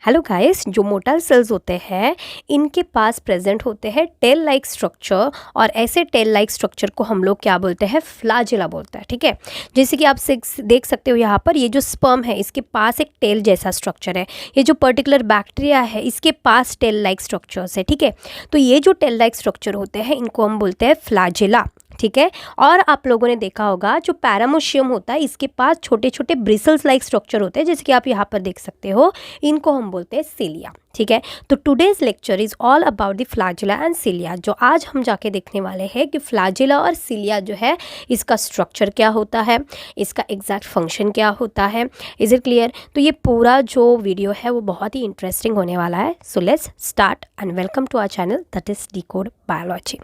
Hello guys, जो motile sales होते हैं इनके पास प्रेजेंट होते हैं टेल लाइक स्ट्रक्चर, और ऐसे टेल लाइक स्ट्रक्चर को हम लोग क्या बोलते हैं, फ्लैजेला बोलते हैं। ठीक है, जैसे कि आप देख सकते हो यहाँ पर ये जो स्पर्म है इसके पास एक टेल जैसा स्ट्रक्चर है। ये जो पर्टिकुलर बैक्टीरिया है इसके पास टेल लाइक स्ट्रक्चर्स है। ठीक है, तो ये जो टेल लाइक स्ट्रक्चर होते हैं इनको हम बोलते हैं फ्लैजेला। ठीक है, और आप लोगों ने देखा होगा जो पैरामोशियम होता है इसके पास छोटे छोटे ब्रिसल्स लाइक स्ट्रक्चर होते हैं, जैसे कि आप यहाँ पर देख सकते हो, इनको हम बोलते हैं सिलिया। ठीक है, तो today's lecture is all about the flagella and cilia. जो आज हम जाके देखने वाले हैं कि फ्लैजेला और सिलिया जो है इसका स्ट्रक्चर क्या होता है, इसका एग्जैक्ट फंक्शन क्या होता है। Is it clear? तो ये पूरा जो वीडियो है वो बहुत ही इंटरेस्टिंग होने वाला है। So let's start and welcome to our channel that is decode biology.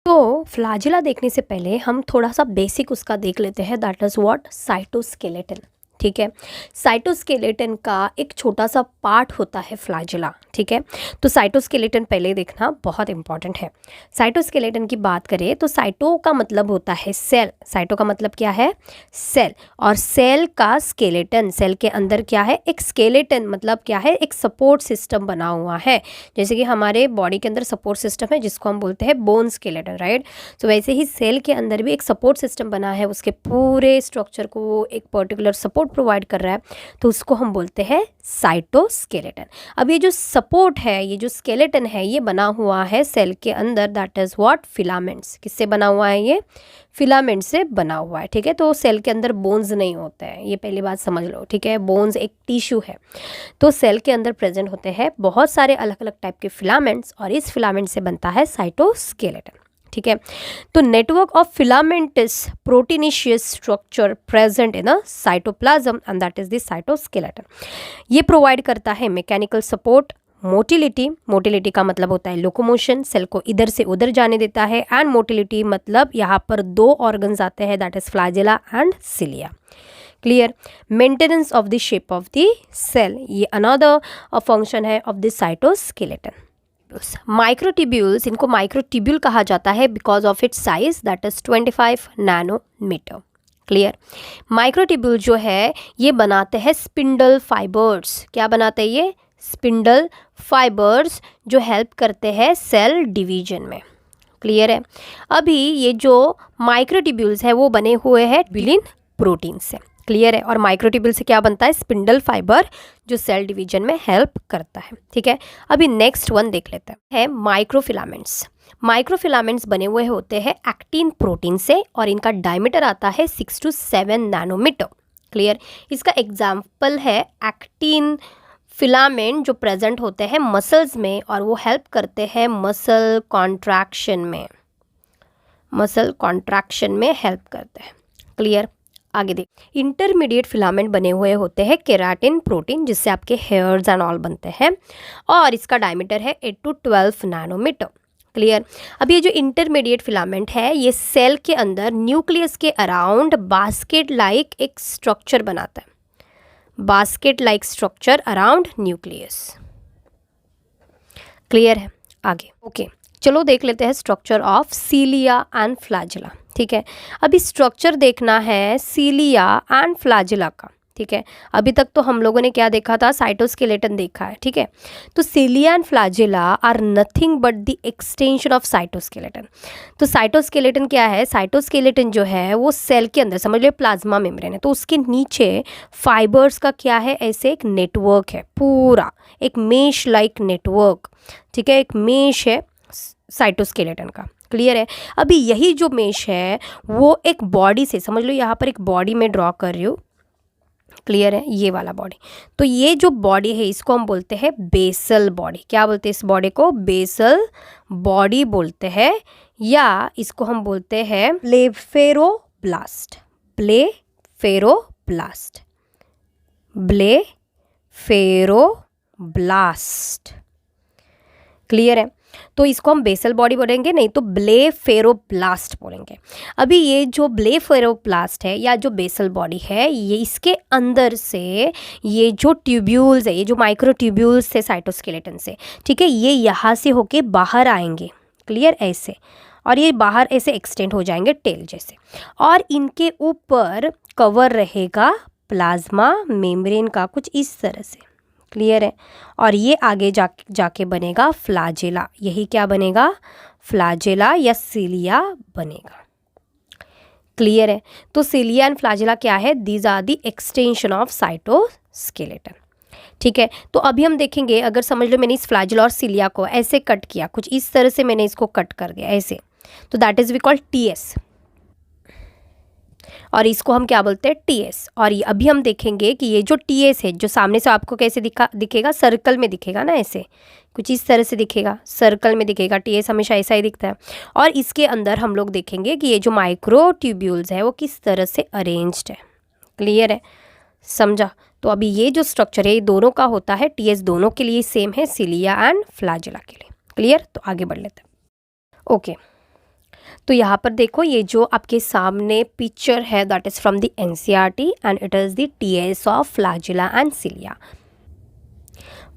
तो फ्लैजेला देखने से पहले हम थोड़ा सा बेसिक उसका देख लेते हैं, दैट इज़ व्हाट साइटोस्केलेटन। ठीक है, साइटोस्केलेटन का एक छोटा सा पार्ट होता है फ्लैजेला। ठीक है, तो साइटोस्केलेटन पहले देखना बहुत इंपॉर्टेंट है। साइटोस्केलेटन की बात करें तो साइटो का मतलब होता है सेल। साइटो का मतलब क्या है? सेल। और सेल का स्केलेटन, सेल के अंदर क्या है? एक स्केलेटन मतलब क्या है? एक सपोर्ट सिस्टम बना हुआ है। जैसे कि हमारे बॉडी के अंदर सपोर्ट सिस्टम है जिसको हम बोलते हैं बोन स्केलेटन, राइट? तो वैसे ही सेल के अंदर भी एक सपोर्ट सिस्टम बना है, उसके पूरे स्ट्रक्चर को एक पर्टिकुलर सपोर्ट प्रोवाइड कर रहा है, तो उसको हम बोलते हैं साइटोस्केलेटन। अब ये जो सपोर्ट है, ये जो स्केलेटन है, ये बना हुआ है सेल के अंदर, दैट इज व्हाट? फिलामेंट्स। किससे बना हुआ है? ये फिलामेंट से बना हुआ है। ठीक है, तो सेल के अंदर बोन्स नहीं होते हैं, ये पहली बात समझ लो। ठीक है, बोन्स एक टिश्यू है, तो सेल के अंदर प्रेजेंट होते हैं बहुत सारे अलग अलग टाइप के फिलामेंट्स, और इस फिलामेंट से बनता है साइटोस्केलेटन। ठीक है, तो network of filamentous proteinaceous structure present in a cytoplasm and that is the cytoskeleton. ये प्रोवाइड करता है मैकेनिकल सपोर्ट, मोटिलिटी। मोटिलिटी का मतलब होता है लोकोमोशन, सेल को इधर से उधर जाने देता है, एंड मोटिलिटी मतलब यहाँ पर दो ऑर्गन्स आते हैं, that is flagella and cilia. Clear? Maintenance of the shape of the cell, ये अनदर फंक्शन है ऑफ द साइटोस्केलेटन। माइक्रोट्यूब्यूल्स, इनको माइक्रोट्यूब्यूल कहा जाता है because of its size, that is 25 nanometer. Clear? Microtubule जो है ये बनाते हैं स्पिंडल फाइबर्स। क्या बनाते हैं ये? स्पिंडल फाइबर्स, जो हेल्प करते हैं सेल डिवीजन में। क्लियर है? अभी ये जो माइक्रोट्यूब्यूल्स है वो बने हुए हैं ट्यूब्यूलिन प्रोटीन से। क्लियर है? और माइक्रोट्यूब्यूल से क्या बनता है? स्पिंडल फाइबर, जो सेल डिवीजन में हेल्प करता है। ठीक है, अभी नेक्स्ट वन देख लेते हैं, है माइक्रोफिलामेंट्स। माइक्रोफिलामेंट्स बने हुए होते हैं एक्टिन प्रोटीन से, और इनका डायमीटर आता है 6 to 7 नैनोमीटर। क्लियर? इसका एग्जाम्पल है एक्टिन फिलामेंट जो प्रेजेंट होते हैं मसल्स में, और वो हेल्प करते हैं मसल कॉन्ट्रैक्शन में। मसल कॉन्ट्रैक्शन में हेल्प करते हैं। क्लियर? आगे देख, इंटरमीडिएट फिलामेंट बने हुए होते हैं केराटिन प्रोटीन, जिससे आपके हेयर्स एंड ऑल बनते हैं, और इसका डायमीटर है 8 to 12 नैनोमीटर। क्लियर? अब ये जो इंटरमीडिएट फिलामेंट है ये सेल के अंदर न्यूक्लियस के अराउंड बास्केट लाइक एक स्ट्रक्चर बनाता है, basket like structure around nucleus. Clear है? आगे ओके, चलो देख लेते हैं structure of cilia and flagella. ठीक है, अभी स्ट्रक्चर देखना है सिलिया एंड फ्लैजेला का। ठीक है, अभी तक तो हम लोगों ने क्या देखा था? साइटोस्केलेटन देखा है। ठीक है, तो cilia and flagella are nothing but the extension of cytoskeleton. तो साइटोस्केलेटन क्या है? साइटोस्केलेटन जो है वो सेल के अंदर, समझ लो प्लाज्मा मेम्ब्रेन है, तो उसके नीचे फाइबर्स का क्या है? ऐसे एक नेटवर्क है, पूरा एक मेश लाइक नेटवर्क। ठीक है, एक मेश है साइटोस्केलेटन का। क्लियर है? अभी यही जो मेश है वो एक बॉडी से, समझ लो यहाँ पर एक बॉडी में ड्रॉ कर रही हूँ। क्लियर है? ये वाला बॉडी, तो ये जो बॉडी है इसको हम बोलते हैं बेसल बॉडी। क्या बोलते हैं इस बॉडी को? बेसल बॉडी बोलते हैं, या इसको हम बोलते हैं ब्लेफेरोब्लास्ट। ब्लेफेरोब्लास्ट, ब्लेफेरोब्लास्ट। क्लियर है? तो इसको हम बेसल बॉडी बोलेंगे, नहीं तो ब्लेफेरोब्लास्ट बोलेंगे। अभी ये जो ब्लेफेरोब्लास्ट है या जो बेसल बॉडी है, ये इसके अंदर से ये जो ट्यूब्यूल्स है, ये जो माइक्रो ट्यूब्यूल्स है साइटोस्केलेटन से, ठीक है, ये यहाँ से होके बाहर आएंगे। क्लियर? ऐसे, और ये बाहर ऐसे एक्सटेंड हो जाएंगे टेल जैसे, और इनके ऊपर कवर रहेगा प्लाज्मा मेम्ब्रेन का, कुछ इस तरह से। क्लियर है। और ये आगे जाके बनेगा फ्लैजेला, यही क्या बनेगा, फ्लैजेला या सिलिया बनेगा। क्लियर है। तो सिलिया एंड फ्लैजेला क्या है, these are the extension of cytoskeleton. ठीक है, तो अभी हम देखेंगे, अगर समझ लो मैंने इस फ्लैजेला और सिलिया को ऐसे कट किया, कुछ इस तरह से मैंने इसको कट कर दिया ऐसे, तो that is we called TS, और इसको हम क्या बोलते हैं, टीएस। और ये अभी हम देखेंगे कि ये जो टीएस है, जो सामने से आपको कैसे दिखेगा, सर्कल में दिखेगा ना, ऐसे कुछ इस तरह से दिखेगा, सर्कल में दिखेगा, टीएस हमेशा ऐसा ही दिखता है। और इसके अंदर हम लोग देखेंगे कि ये जो माइक्रोट्यूब्यूल्स है वो किस तरह से अरेंज्ड है। क्लियर है, समझा। तो अभी ये जो स्ट्रक्चर है ये दोनों का होता है, टीएस दोनों के लिए सेम है, सिलिया एंड फ्लैजेला के लिए। क्लियर, तो आगे बढ़ लेते हैं। ओके, तो यहाँ पर देखो, ये जो आपके सामने पिक्चर है that is from the NCERT and it is the TS of flagella and cilia.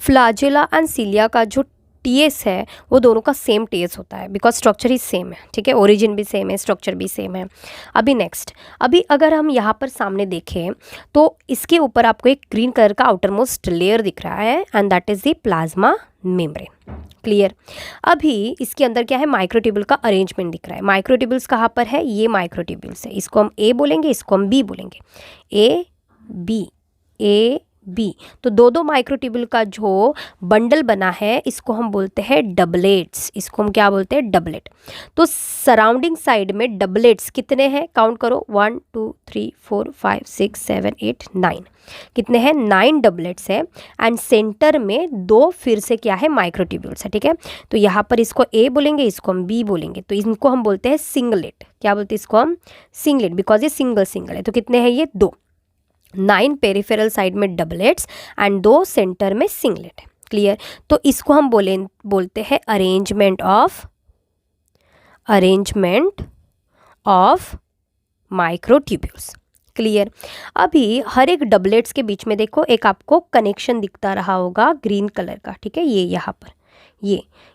Flagella and cilia का जो टीएस है वो दोनों का सेम टीएस होता है, बिकॉज स्ट्रक्चर ही सेम है। ठीक है, ओरिजिन भी सेम है, स्ट्रक्चर भी सेम है। अभी नेक्स्ट, अभी अगर हम यहाँ पर सामने देखें तो इसके ऊपर आपको एक ग्रीन कलर का आउटर मोस्ट लेयर दिख रहा है and that is the plasma membrane. Clear. अभी इसके अंदर क्या है, माइक्रोट्यूब्यूल का अरेंजमेंट दिख रहा है। माइक्रोट्यूब्यूल्स कहाँ पर है, ये माइक्रोट्यूब्यूल्स है, इसको हम ए बोलेंगे, इसको हम बी बोलेंगे, ए बी। तो दो माइक्रोट्यूब्यूल का जो बंडल बना है इसको हम बोलते हैं डबलेट्स, इसको हम क्या बोलते हैं, डबलेट। तो सराउंडिंग साइड में डबलेट्स कितने हैं, काउंट करो, 1 2 3 4 5 6 7 8 9, कितने हैं, 9 डबलेट्स है। एंड सेंटर में 2 फिर से क्या है, माइक्रोट्यूब्यूल्स है। ठीक है, तो यहाँ पर इसको ए बोलेंगे, इसको हम बी बोलेंगे, तो इनको हम बोलते हैं सिंगलेट। क्या बोलते हैं इसको हम, सिंगलेट, बिकॉज ये सिंगल है। तो कितने हैं ये, 2, 9 पेरिफेरल साइड में डबलेट्स एंड 2 सेंटर में सिंगलेट है। क्लियर, तो इसको हम बोलते हैं अरेंजमेंट ऑफ माइक्रोट्यूब्यूल्स। क्लियर। अभी हर एक डबलेट्स के बीच में देखो एक आपको कनेक्शन दिखता रहा होगा ग्रीन कलर का। ठीक है, ये यहाँ पर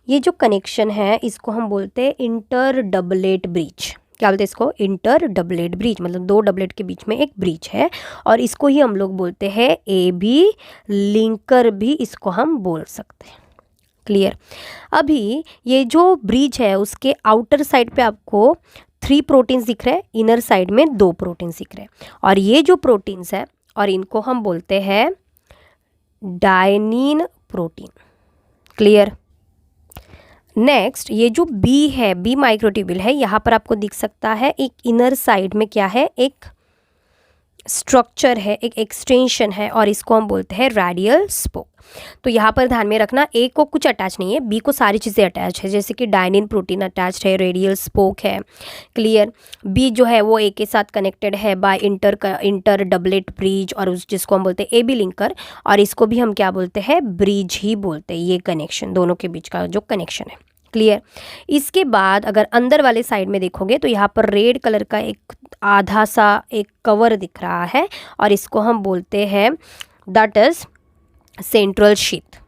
ये जो कनेक्शन है इसको हम बोलते हैं इंटर डबलेट ब्रिज। क्या बोलते हैं इसको, इंटर डबलेट ब्रिज, मतलब 2 डबलेट के बीच में एक ब्रिज है, और इसको ही हम लोग बोलते हैं ए बी लिंकर, भी इसको हम बोल सकते हैं। क्लियर। अभी ये जो ब्रिज है उसके आउटर साइड पे आपको 3 प्रोटीन्स दिख रहे हैं, इनर साइड में 2 प्रोटीन्स दिख रहे हैं, और ये जो प्रोटीन्स है और इनको हम बोलते हैं डायनीन प्रोटीन। क्लियर। नेक्स्ट, ये जो बी है, बी माइक्रोट्यूब्यूल है, यहाँ पर आपको दिख सकता है एक इनर साइड में क्या है, एक स्ट्रक्चर है, एक एक्सटेंशन है, और इसको हम बोलते हैं रेडियल स्पोक। तो यहाँ पर ध्यान में रखना, ए को कुछ अटैच नहीं है, बी को सारी चीज़ें अटैच है, जैसे कि डायनिन प्रोटीन अटैच्ड है, रेडियल स्पोक है। क्लियर। बी जो है वो ए के साथ कनेक्टेड है बाय इंटर डबलेट ब्रिज, और उस जिसको हम बोलते हैं ए बी लिंकर, और इसको भी हम क्या बोलते हैं, ब्रिज ही बोलते हैं, ये कनेक्शन दोनों के बीच का जो कनेक्शन है। क्लियर। इसके बाद अगर अंदर वाले साइड में देखोगे तो यहाँ पर रेड कलर का एक आधा सा एक कवर दिख रहा है, और इसको हम बोलते हैं दैट इज सेंट्रल शीथ।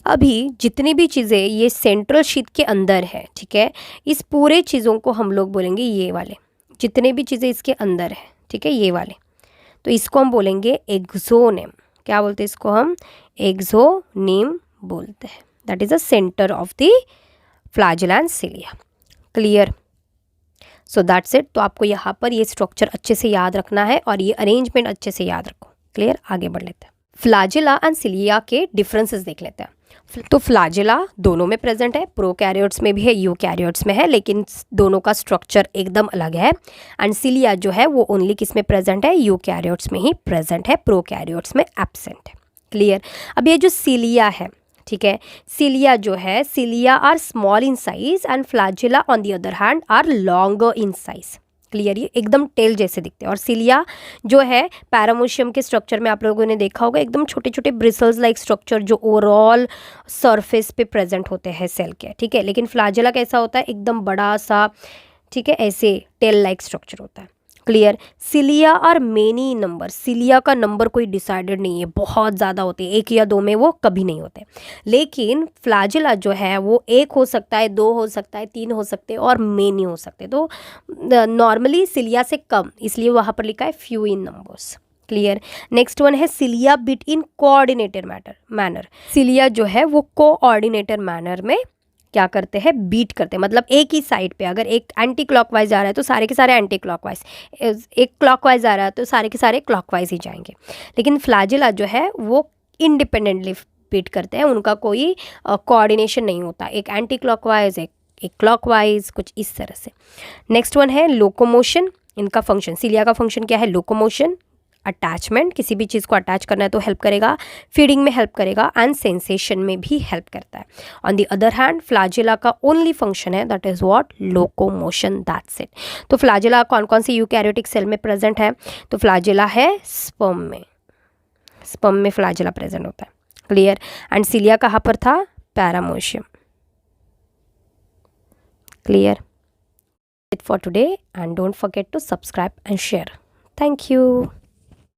अभी जितनी भी चीज़ें ये सेंट्रल शीथ के अंदर है, ठीक है, इस पूरे चीज़ों को हम लोग बोलेंगे ये वाले, जितने भी चीज़ें इसके अंदर है, ठीक है, ये वाले, तो इसको हम बोलेंगे एक्सोनेम। क्या बोलते हैं इसको हम, एक्सोनेम बोलते हैं। That is the centre of the flagella and cilia. Clear. So that's it. तो आपको यहाँ पर ये स्ट्रक्चर अच्छे से याद रखना है और ये अरेंजमेंट अच्छे से याद रखो। क्लियर। आगे बढ़ लेते हैं, फ्लैजेला एंड सिलिया के डिफरेंसेस देख लेते हैं। तो फ्लैजेला दोनों में प्रेजेंट है, प्रोकैरियोट्स में भी है, यूकैरियोट्स में है, लेकिन दोनों का स्ट्रक्चर एकदम अलग है। एंड सिलिया जो है वो ओनली किस में प्रेजेंट है, यूकैरियोट्स में ही प्रेजेंट है, प्रोकैरियोट्स में एब्सेंट है। क्लियर। अब ये जो सिलिया है, ठीक है, सिलिया जो है, cilia are small in size and flagella on the other hand are longer in size. Clear. ये एकदम टेल जैसे दिखते हैं। और सिलिया जो है पैरामोशियम के स्ट्रक्चर में आप लोगों ने देखा होगा, एकदम छोटे छोटे ब्रिसल्स लाइक स्ट्रक्चर जो ओवरऑल सरफेस पे प्रेजेंट होते हैं सेल के। ठीक है, लेकिन फ्लैजेला कैसा होता है, एकदम बड़ा सा, ठीक है, ऐसे टेल लाइक स्ट्रक्चर होता है। Clear. Cilia are many number, cilia का नंबर कोई डिसाइडेड नहीं है, बहुत ज़्यादा होते हैं, 1 या 2 में वो कभी नहीं होते। लेकिन फ्लैजेला जो है वो 1 हो सकता है, 2 हो सकता है, 3 हो सकते हैं और मेनी हो सकते हैं। तो नॉर्मली सिलिया से कम, इसलिए वहाँ पर लिखा है few in numbers. Clear. Next one है सिलिया बीट इन कोऑर्डिनेटेड मैनर। सिलिया जो है वो कोऑर्डिनेटेड मैनर में क्या करते हैं, बीट करते हैं, मतलब एक ही साइड पे, अगर एक एंटी क्लॉकवाइज जा रहा है तो सारे के सारे एंटी क्लॉकवाइज, एक क्लॉकवाइज आ रहा है तो सारे के सारे क्लॉकवाइज ही जाएंगे। लेकिन फ्लैजिला जो है वो इंडिपेंडेंटली बीट करते हैं, उनका कोई कोऑर्डिनेशन नहीं होता, एक एंटी क्लॉकवाइज एक क्लॉकवाइज, कुछ इस तरह से। नेक्स्ट वन है लोकोमोशन। इनका फंक्शन, सिलिया का फंक्शन क्या है, लोकोमोशन, अटैचमेंट, किसी भी चीज़ को अटैच करना है तो हेल्प करेगा, फीडिंग में हेल्प करेगा, एंड सेंसेशन में भी हेल्प करता है। On the other hand flagella का ओनली फंक्शन है that is what, locomotion, that's it. तो फ्लैजिला कौन कौन से यूकैरियोटिक सेल में प्रेजेंट है, तो फ्लैजिला है स्पर्म में फ्लैजिला प्रेजेंट होता है, क्लियर। एंड सिलिया कहाँ पर था, पैरामोशियम, clear. It for today and don't forget to subscribe and share. Thank you.